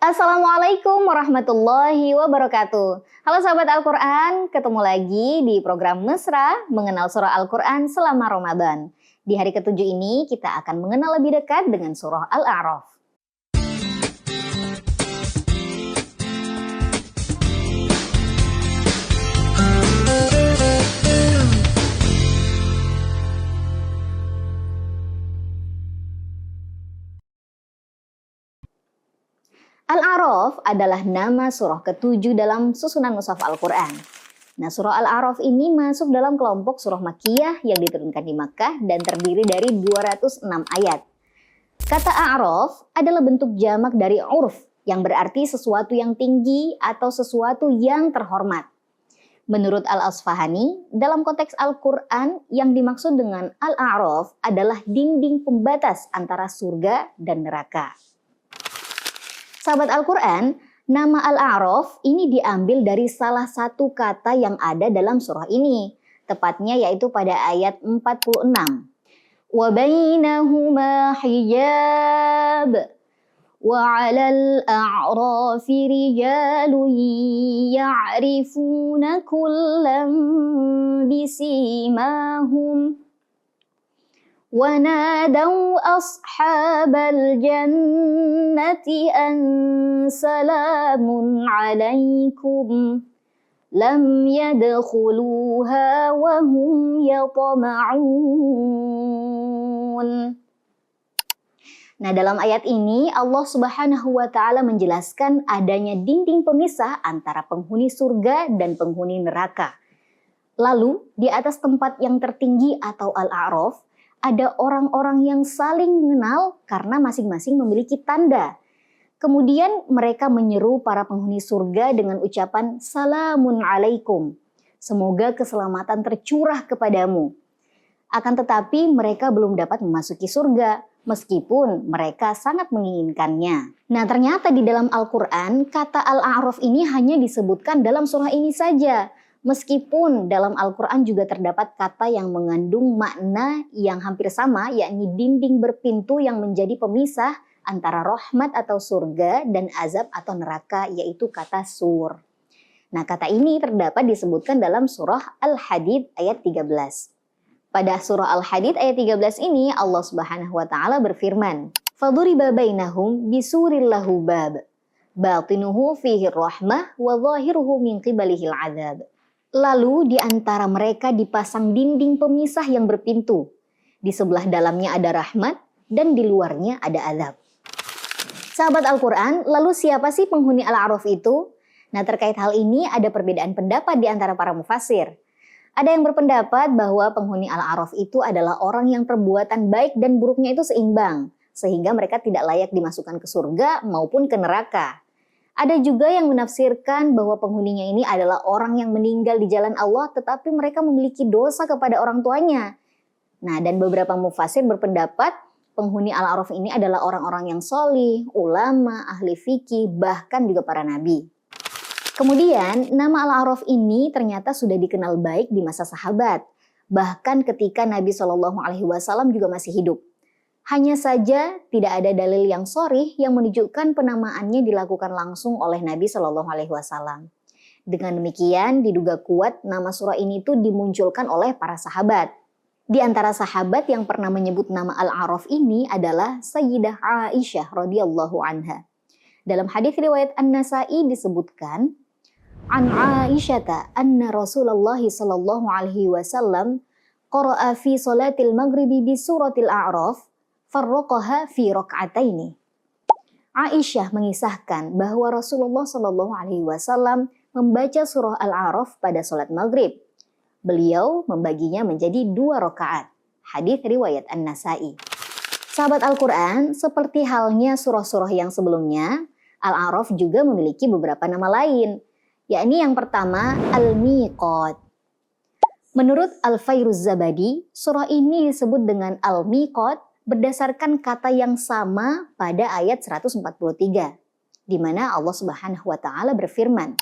Assalamualaikum warahmatullahi wabarakatuh. Halo sahabat Al-Quran, ketemu lagi di program Mesra mengenal surah Al-Quran selama Ramadan. Di hari ketujuh ini kita akan mengenal lebih dekat dengan surah Al-A'raf. Al-A'raf adalah nama surah ketujuh dalam susunan mushaf Al-Quran. Nah, surah Al-A'raf ini masuk dalam kelompok surah Makkiyah yang diturunkan di Makkah dan terdiri dari 206 ayat. Kata A'raf adalah bentuk jamak dari urf, yang berarti sesuatu yang tinggi atau sesuatu yang terhormat. Menurut Al-Asfahani, dalam konteks Al-Quran yang dimaksud dengan Al-A'raf adalah dinding pembatas antara surga dan neraka. Sahabat Al-Quran, nama Al-A'raf ini diambil dari salah satu kata yang ada dalam surah ini. Tepatnya yaitu pada ayat 46. Wa bainahuma hijab wa 'alal a'rafi rijalun ya'rifuna kullam bisimahum وَنَادَوْا أَصْحَابَ الْجَنَّةِ أَنْ سَلَامٌ عَلَيْكُمْ لَمْ يَدْخُلُوهَا وَهُمْ يَطْمَعُونَ. Nah, dalam ayat ini Allah Subhanahu wa Ta'ala menjelaskan adanya dinding pemisah antara penghuni surga dan penghuni neraka. Lalu, di atas tempat yang tertinggi atau Al-A'raf, ada orang-orang yang saling mengenal karena masing-masing memiliki tanda. Kemudian mereka menyeru para penghuni surga dengan ucapan Salamun alaikum. Semoga keselamatan tercurah kepadamu. Akan tetapi mereka belum dapat memasuki surga, meskipun mereka sangat menginginkannya. Nah, ternyata di dalam Al-Quran, kata Al-A'raf ini hanya disebutkan dalam surah ini saja. Meskipun dalam Al-Quran juga terdapat kata yang mengandung makna yang hampir sama, yakni dinding berpintu yang menjadi pemisah antara rahmat atau surga dan azab atau neraka, yaitu kata sur. Nah, kata ini terdapat disebutkan dalam surah Al-Hadid ayat 13. Pada surah Al-Hadid ayat 13 ini Allah Subhanahu wa Ta'ala berfirman, "Faduriba bainahum bisuril lahu bab, batinuhu fihi rahmah wa zahiruhu min qibalihil azab." Lalu di antara mereka dipasang dinding pemisah yang berpintu. Di sebelah dalamnya ada rahmat dan di luarnya ada azab. Sahabat Al-Quran, lalu siapa sih penghuni Al-A'raf itu? Nah, terkait hal ini ada perbedaan pendapat di antara para mufassir. Ada yang berpendapat bahwa penghuni Al-A'raf itu adalah orang yang perbuatan baik dan buruknya itu seimbang, sehingga mereka tidak layak dimasukkan ke surga maupun ke neraka. Ada juga yang menafsirkan bahwa penghuninya ini adalah orang yang meninggal di jalan Allah tetapi mereka memiliki dosa kepada orang tuanya. Nah, dan beberapa mufassir berpendapat penghuni Al-A'raf ini adalah orang-orang yang solih, ulama, ahli fikih, bahkan juga para nabi. Kemudian, nama Al-A'raf ini ternyata sudah dikenal baik di masa sahabat. Bahkan ketika Nabi SAW juga masih hidup. Hanya saja tidak ada dalil yang sharih yang menunjukkan penamaannya dilakukan langsung oleh Nabi SAW. Dengan demikian diduga kuat nama surah ini tuh dimunculkan oleh para sahabat. Di antara sahabat yang pernah menyebut nama Al-A'raf ini adalah Sayyidah Aisyah radhiyallahu anha. Dalam hadis riwayat An-Nasa'i disebutkan, "An Aisyata anna Rasulullah sallallahu alaihi wasallam qara'a fi salatil maghribi bi suratil A'raf farraqaha fi rak'ataini." Aisyah mengisahkan bahwa Rasulullah Shallallahu Alaihi Wasallam membaca surah Al-A'raf pada sholat maghrib. Beliau membaginya menjadi 2 rakaat. Hadis riwayat An-Nasa'i. Sahabat Al-Quran, seperti halnya surah-surah yang sebelumnya, Al-A'raf juga memiliki beberapa nama lain, yakni yang pertama Al-Miqat. Menurut Al-Fairuz-Zabadi, surah ini disebut dengan Al-Miqat berdasarkan kata yang sama pada ayat 143, di mana Allah Subhanahu wa Ta'ala berfirman,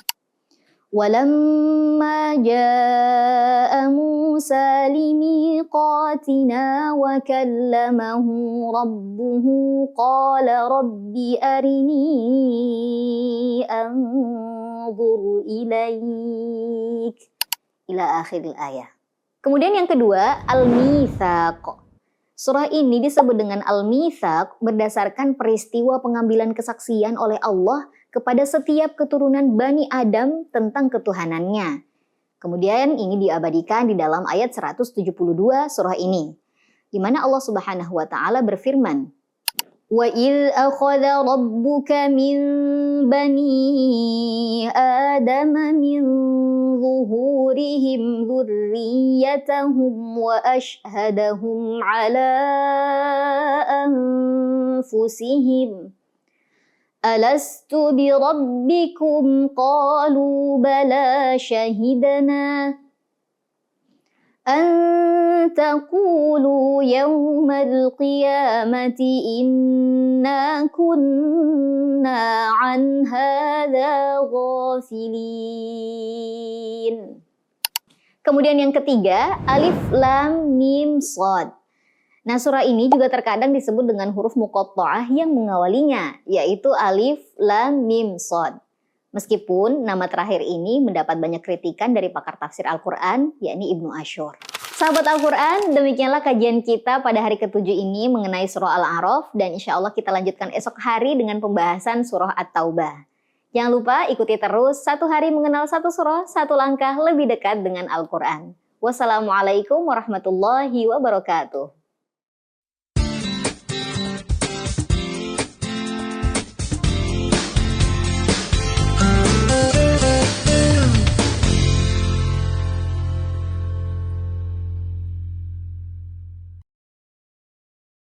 "Walamma jaa'a Musa limiqatina wa kallamahu rabbuhu qala rabbi arini anzur ilaik. Ila akhiril ayah. Kemudian yang kedua, Al-Mitsaq. Surah ini disebut dengan Al-Mitsaq berdasarkan peristiwa pengambilan kesaksian oleh Allah kepada setiap keturunan Bani Adam tentang ketuhanannya. Kemudian ini diabadikan di dalam ayat 172 surah ini, di mana Allah Subhanahu wa taala berfirman, وَإِذْ أَخَذَ رَبُّكَ مِنْ بَنِي آدَمَ مِنْ ظُهُورِهِمْ ذُرِّيَّتَهُمْ وَأَشْهَدَهُمْ عَلَى أَنْفُسِهِمْ أَلَسْتُ بِرَبِّكُمْ قَالُوا بَلَى شَهِدْنَا أَن تَقُولُوا يَوْمَ الْقِيَامَةِ إِنَّا كُنَّا عَنْ هَذَا غَافِلِينَ. Kemudian yang ketiga, Alif Lam Mim Shad. Nah, surah ini juga terkadang disebut dengan huruf muqatta'ah yang mengawalinya, yaitu Alif Lam Mim Shad. Meskipun nama terakhir ini mendapat banyak kritikan dari pakar tafsir Al-Quran, yakni Ibnu Ashur. Sahabat Al-Quran, demikianlah kajian kita pada hari ke-7 ini mengenai surah Al-A'raf, dan insya Allah kita lanjutkan esok hari dengan pembahasan surah At-Taubah. Jangan lupa ikuti terus Satu Hari Mengenal Satu Surah, satu langkah lebih dekat dengan Al-Quran. Wassalamualaikum warahmatullahi wabarakatuh.